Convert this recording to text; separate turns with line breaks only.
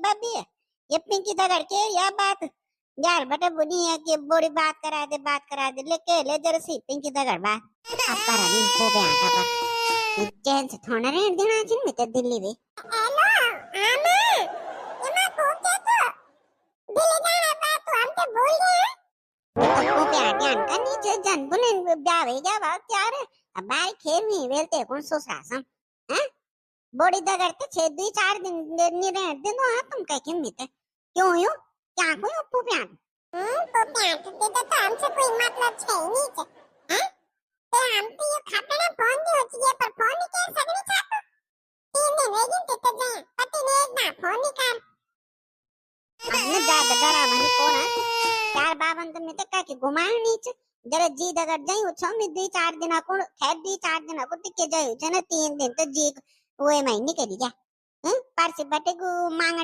बबी ये पिंकी दगड़ के या बात यार बटे बुनी है कि बोरी बात करा दे लेके ले जरसी पिंकी दगड़ बात अब करा नहीं हो गया आटा पर चैन से थोड़ा रहने देना चाहिए मैं तो दिल्ली में हेलो आमा ये मैं को के तो दिल्ली जाना बात तो हम तो बोल रहे हैं तो को पे आज्ञान का नीचे जन बुने ब्यावे क्या बात यार अब बाई खेल नहीं वेलते कौन सो सासम हैं बॉडी दगड़ते 6-4 दिन नहीं रहने दे दो हाँ तुम कह के मिते क्यों यूं क्या कोई उपू प्यान तो हमसे कोई मतलब है नहीं छे हैं ते हम तो ये खाटना फोन दी होती है पर फोन नहीं कर सकनी चाहतो 3 दिन वेगिन ते तो जाए पति ने एक ना फोन नहीं कर हमने ज्यादा डरा मनी कोना चार बाबन तो मिते का के घुमाए नीचे जरा जी दगड़ जाई उछो में 2-4 दिन को खैर 2-4 दिन को टिके जाई छे ना 3 दिन तो जी ओए महीने करी जा हैं पारसे बटे को मांगने